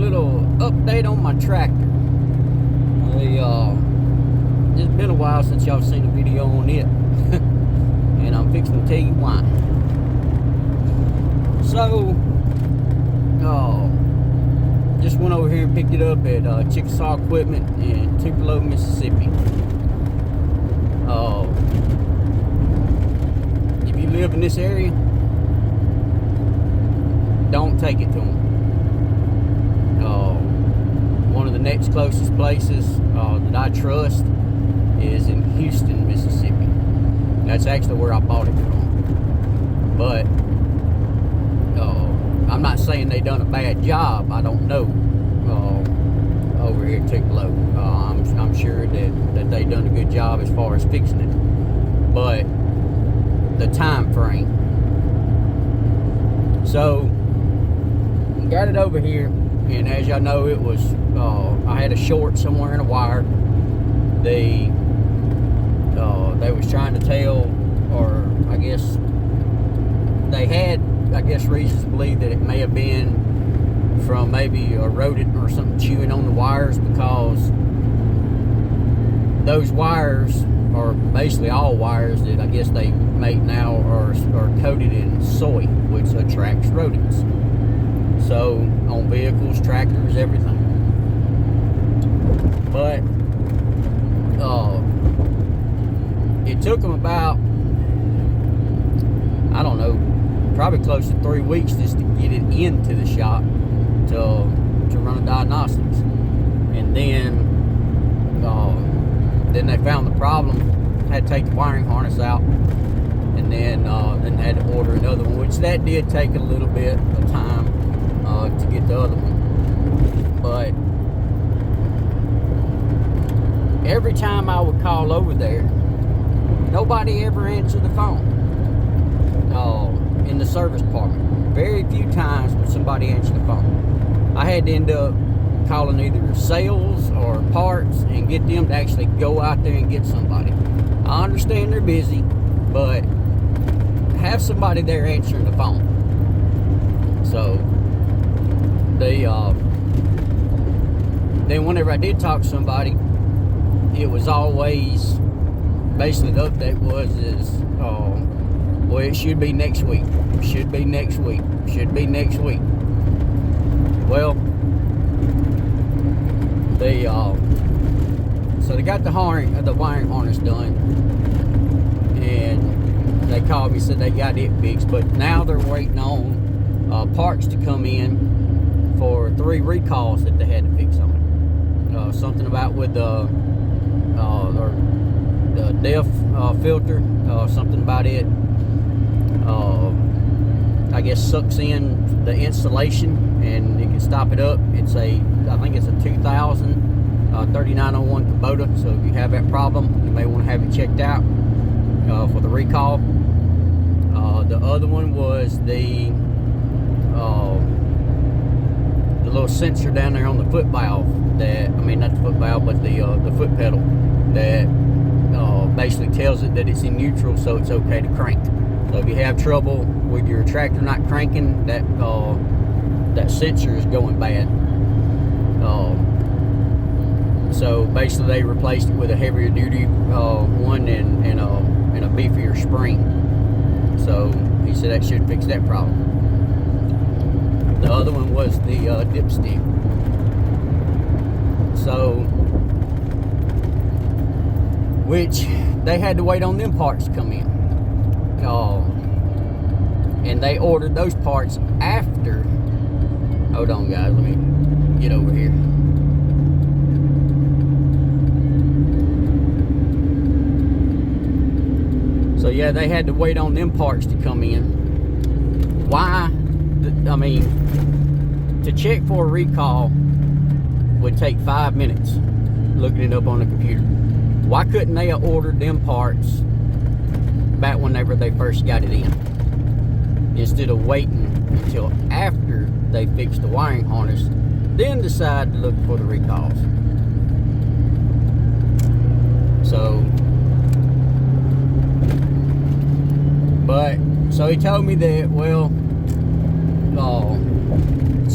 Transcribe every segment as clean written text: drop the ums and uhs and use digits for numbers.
little update on my tractor. It's been a while since y'all seen a video on it, and I'm fixing to tell you why. So, just went over here and picked it up at Chickasaw Equipment in Tupelo, Mississippi. If you live in this area, don't take it to them. One of the next closest places that I trust is in Houston, Mississippi. That's actually where I bought it from. But I'm not saying they done a bad job. I don't know over here at Tupelo. I'm sure that they done a good job as far as fixing it. But the time frame. So got it over here, and as y'all know, it was I had a short somewhere in a wire. They was trying to tell, or I guess they had reasons to believe that it may have been from maybe a rodent or something chewing on the wires, because those wires, or basically all wires that I guess they make now, are coated in soy, which attracts rodents. So on vehicles, tractors, everything. But it took them about, I don't know, probably close to 3 weeks just to get it into the shop to run a diagnostics. And then they found the problem, had to take the wiring harness out, and then had to order another one, which that did take a little bit of time to get the other one. But every time I would call over there, nobody ever answered the phone in the service department. Very few times would somebody answer the phone. I had to end up calling either sales or parts and get them to actually go out there and get somebody. I understand they're busy, but have somebody there answering the phone. So then whenever I did talk to somebody, it was always, basically the update was well, it should be next week, should be next week, should be next week. Well, so they got the wiring harness done, and they called me, said they got it fixed, but now they're waiting on parts to come in for 3 recalls that they had to fix on it. Something about with the DEF filter, something about it, I guess sucks in the insulation and it can stop it up. I think it's a 3901 Kubota, so if you have that problem, you may want to have it checked out for the recall. The other one was the little sensor down there on the foot valve, not the foot valve, but the foot pedal, that basically tells it that it's in neutral, so it's okay to crank. So if you have trouble with your tractor not cranking, that sensor is going bad. So basically they replaced it with a heavier duty one and a beefier spring. So he said that should fix that problem. The other one was the dipstick. So, which they had to wait on them parts to come in. And they ordered those parts after. Hold on, guys, let me get over here. So yeah, they had to wait on them parts to come in. Why? To check for a recall would take 5 minutes looking it up on the computer. Why couldn't they have ordered them parts back whenever they first got it in, instead of waiting until after they fixed the wiring harness, then decide to look for the recalls? So he told me that, well,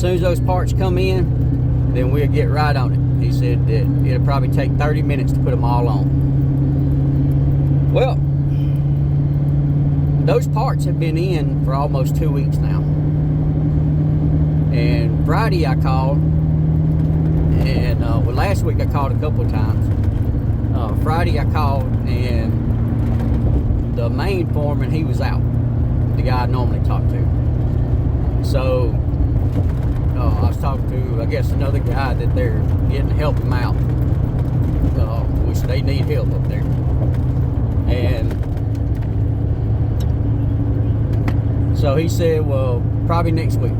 soon as those parts come in, then we'll get right on it. He said that it'll probably take 30 minutes to put them all on. Well, those parts have been in for almost 2 weeks now. And Friday I called, and well, last week I called a couple of times. Friday I called, and the main foreman, he was out, the guy I normally talk to. So I was talking to, I guess, another guy that they're getting to help him out, which they need help up there. And so he said, well, probably next week.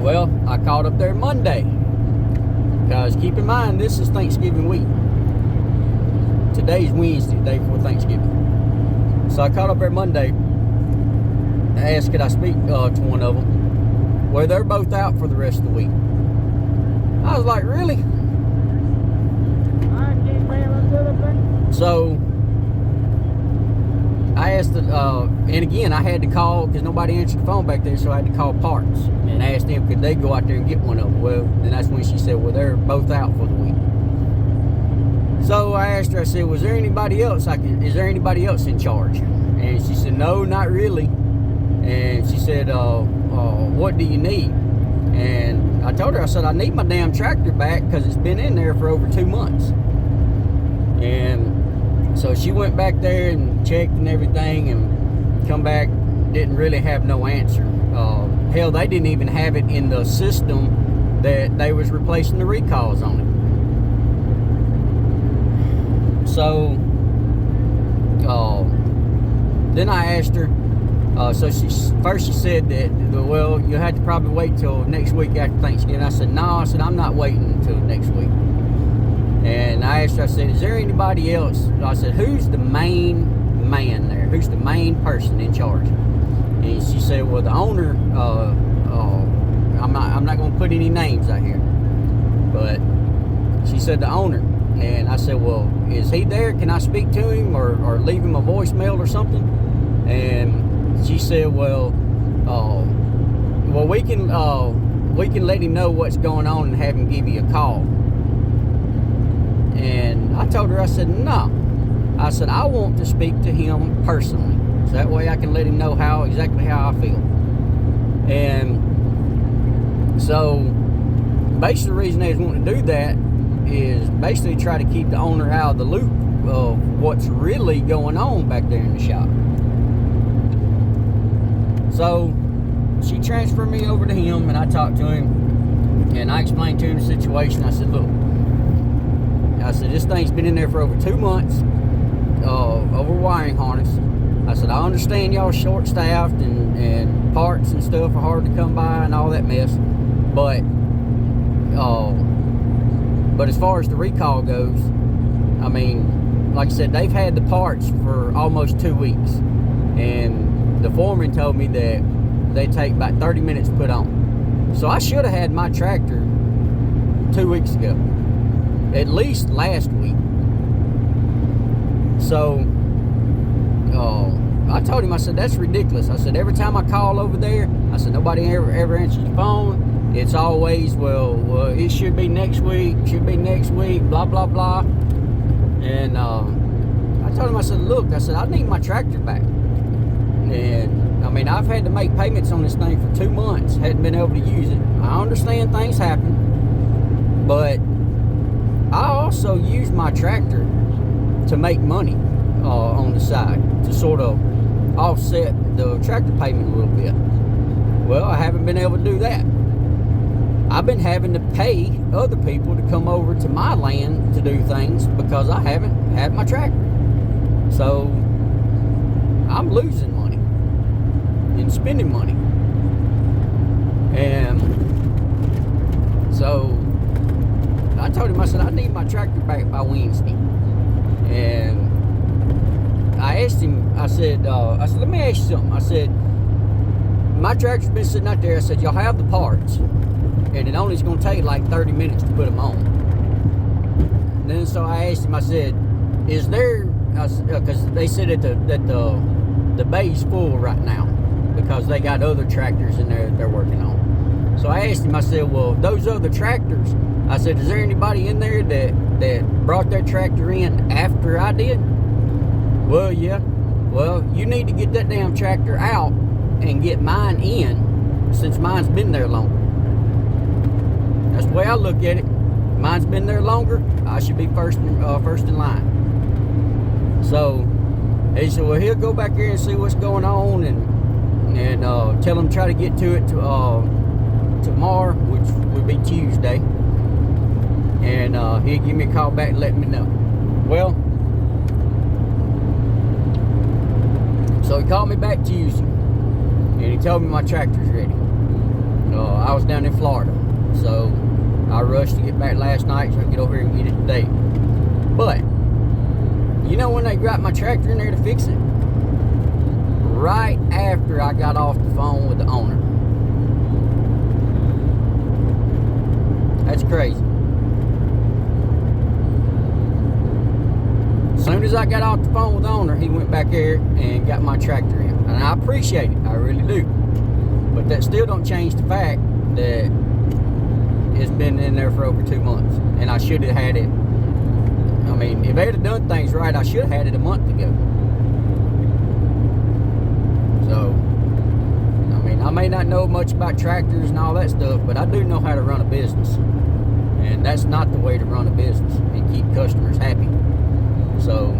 Well, I called up there Monday, because keep in mind, this is Thanksgiving week. Today's Wednesday, the day before Thanksgiving. So I called up there Monday. I asked, could I speak to one of them? Well, they're both out for the rest of the week. I was like, really? So I asked, and again, I had to call, because nobody answered the phone back there, so I had to call parts and asked them, could they go out there and get one of them? Well, then that's when she said, well, they're both out for the week. So I asked her, I said, is there anybody else in charge? And she said, no, not really. And she said, what do you need? And I told her, I said, I need my damn tractor back, because it's been in there for over 2 months. And so she went back there and checked and everything, and come back, didn't really have no answer. Hell, they didn't even have it in the system that they was replacing the recalls on it. So then I asked her, so she said that, well, you'll have to probably wait till next week after Thanksgiving. I said, no, I said, I'm not waiting until next week. And I asked her, I said, is there anybody else? I said, who's the main man there? Who's the main person in charge? And she said, well, the owner, I'm not going to put any names out here, but she said the owner. And I said, well, is he there? Can I speak to him or leave him a voicemail or something? And she said, well, we can let him know what's going on and have him give you a call. And I told her, I said, no. I said, I want to speak to him personally, so that way I can let him know exactly how I feel. And so basically the reason they was wanting to do that is basically try to keep the owner out of the loop of what's really going on back there in the shop. So she transferred me over to him, and I talked to him, and I explained to him the situation. I said, look, I said, this thing's been in there for over 2 months, over wiring harness. I said, I understand y'all short-staffed and parts and stuff are hard to come by and all that mess, but as far as the recall goes, I mean, like I said, they've had the parts for almost 2 weeks, and the foreman told me that they take about 30 minutes to put on. So I should have had my tractor 2 weeks ago, at least last week. So I told him, I said, that's ridiculous. I said, every time I call over there, I said, nobody ever answers the phone. It's always, well, it should be next week, blah, blah, blah. And I told him, I said, look, I said, I need my tractor back. And I mean, I've had to make payments on this thing for 2 months, hadn't been able to use it. I understand things happen, but I also use my tractor to make money on the side, to sort of offset the tractor payment a little bit. Well, I haven't been able to do that. I've been having to pay other people to come over to my land to do things because I haven't had my tractor. So I'm losing money and spending money. And so I told him, I said, I need my tractor back by Wednesday. And I asked him, I said, let me ask you something. I said, my tractor's been sitting out there. I said, y'all have the parts, and it only is going to take like 30 minutes to put them on. And then so I asked him, I said, is there, because they said that the bay's full right now because they got other tractors in there that they're working on. So I asked him, I said, well, those other tractors, I said, is there anybody in there that brought their tractor in after I did? Well, yeah. Well, you need to get that damn tractor out and get mine in, since mine's been there longer. That's the way I look at it. Mine's been there longer, I should be first in line. So he said, well, he'll go back here and see what's going on, and tell him try to get to it tomorrow, which would be Tuesday, and he'll give me a call back and let me know. Well, so he called me back Tuesday, and he told me my tractor's ready. I was down in Florida, so I rushed to get back last night, so I can get over here and get it today. But you know when they got my tractor in there to fix it? Right after I got off the phone with the owner. That's crazy. As soon as I got off the phone with the owner, he went back there and got my tractor in. And I appreciate it, I really do. But that still don't change the fact that it's been in there for over 2 months. And I should have had it. I mean, if they'd have done things right, I should have had it a month ago. So, I mean, I may not know much about tractors and all that stuff, but I do know how to run a business. And that's not the way to run a business and keep customers happy. So,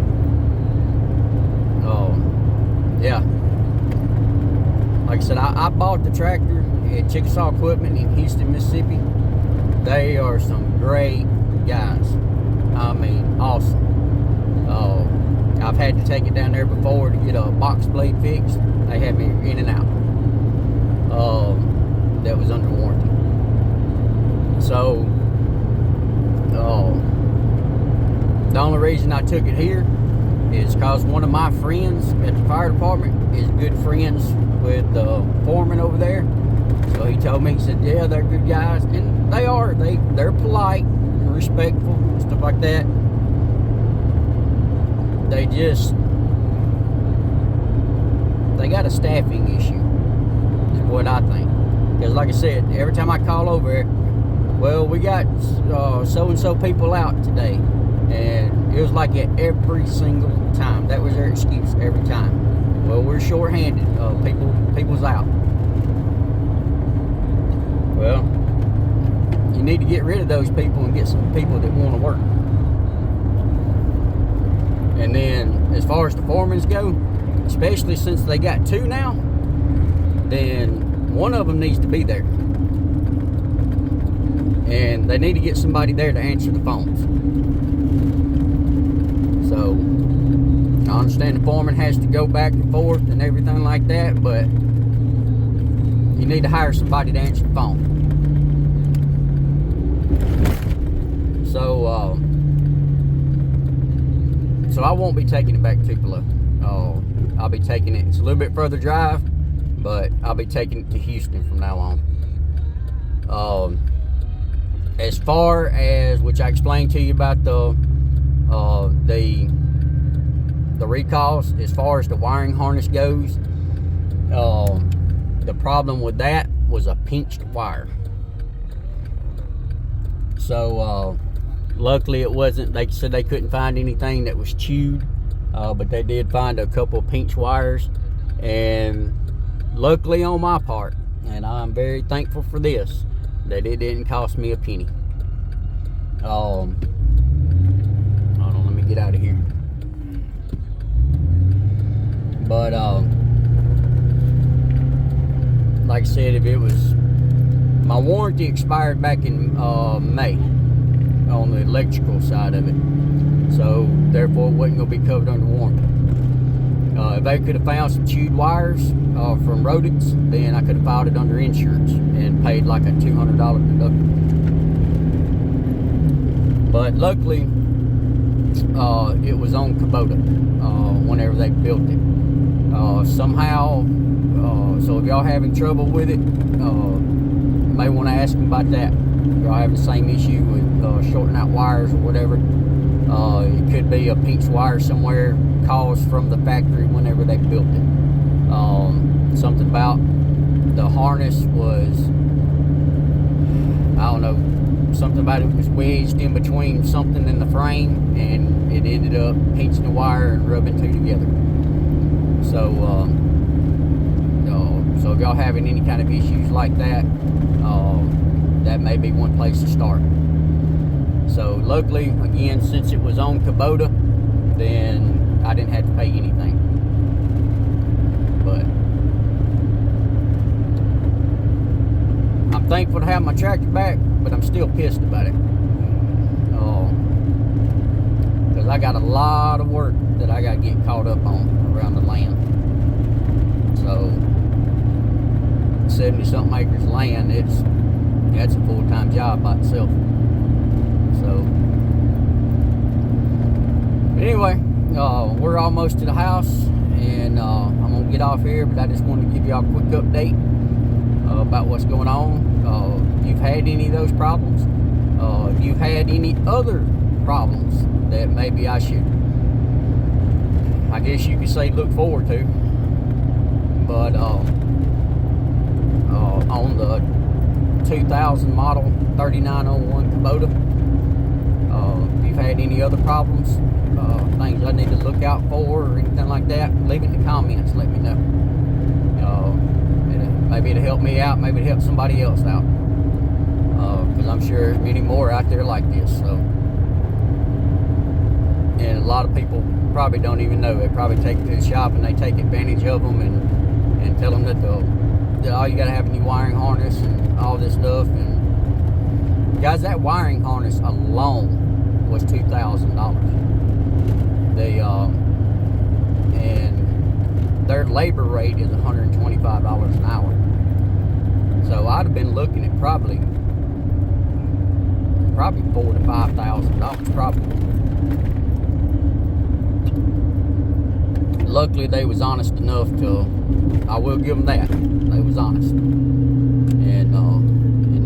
yeah. Like I said, I bought the tractor at Chickasaw Equipment in Houston, Mississippi. They are some great guys. I mean, awesome. I've had to take it down there before to get a box blade fixed. They had me in and out. That was under warranty. So, the only reason I took it here is because one of my friends at the fire department is good friends with the foreman over there. So he told me, he said, yeah, they're good guys. And they are. They're polite and respectful and stuff like that. They got a staffing issue, is what I think. Because like I said, every time I call over it, well, we got so-and-so people out today. And it was like it every single time. That was their excuse every time. Well, we're short-handed. People's out. Well, you need to get rid of those people and get some people that want to work. And then, as far as the foremans go, especially since they got 2 now, then one of them needs to be there. And they need to get somebody there to answer the phones. So, I understand the foreman has to go back and forth and everything like that, but you need to hire somebody to answer the phone. So I won't be taking it back to Tupelo. I'll be taking it. It's a little bit further drive, but I'll be taking it to Houston from now on. As far as, which I explained to you about the recalls, as far as the wiring harness goes, the problem with that was a pinched wire. So luckily it wasn't, they said they couldn't find anything that was chewed, but they did find a couple of pinched wires, and luckily on my part, and I'm very thankful for this, that it didn't cost me a penny. Hold on, let me get out of here. But like I said, if it was, my warranty expired back in May on the electrical side of it, so therefore it wasn't going to be covered under warranty. If they could have found some chewed wires from rodents, then I could have filed it under insurance and paid like a $200 deductible. But luckily, it was on Kubota whenever they built it. Somehow, so if y'all having trouble with it, you may want to ask them about that. If y'all having the same issue with shorting out wires or whatever, it could be a pinched wire somewhere caused from the factory whenever they built it. Something about the harness was something about it was wedged in between something in the frame, and it ended up pinching the wire and rubbing two together. So so if y'all having any kind of issues like that, that may be one place to start. So luckily, again, since it was on Kubota, then I didn't have to pay anything. But I'm thankful to have my tractor back, but I'm still pissed about it. Because I got a lot of work that I got to get caught up on around the land. So 70-something acres of land, that's a full-time job by itself. So anyway, we're almost to the house, and I'm gonna get off here, but I just wanted to give y'all a quick update about what's going on. If you've had any of those problems, if you've had any other problems that maybe I should, I guess you could say, look forward to. But on the 2000 model 3901 Kubota, if you've had any other problems, things I need to look out for or anything like that, leave it in the comments. Let me know. Maybe it'll help me out, maybe it'll help somebody else out, because I'm sure there's many more out there like this. So, and a lot of people probably don't even know. They probably take it to the shop and they take advantage of them and tell them that all you gotta have a new wiring harness and all this stuff. And guys, that wiring harness alone was $2,000. And their labor rate is $125 an hour. So I'd have been looking at probably $4,000 to $5,000 probably. Luckily, they was honest enough to, I will give them that, they was honest, and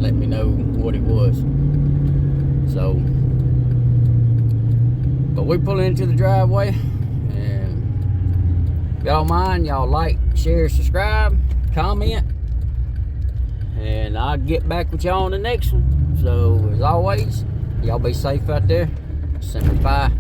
let me know what it was. So, but we pull into the driveway, and if y'all mind, y'all like, share, subscribe, comment, and I'll get back with y'all on the next one. So, as always, y'all be safe out there. Simple. Bye.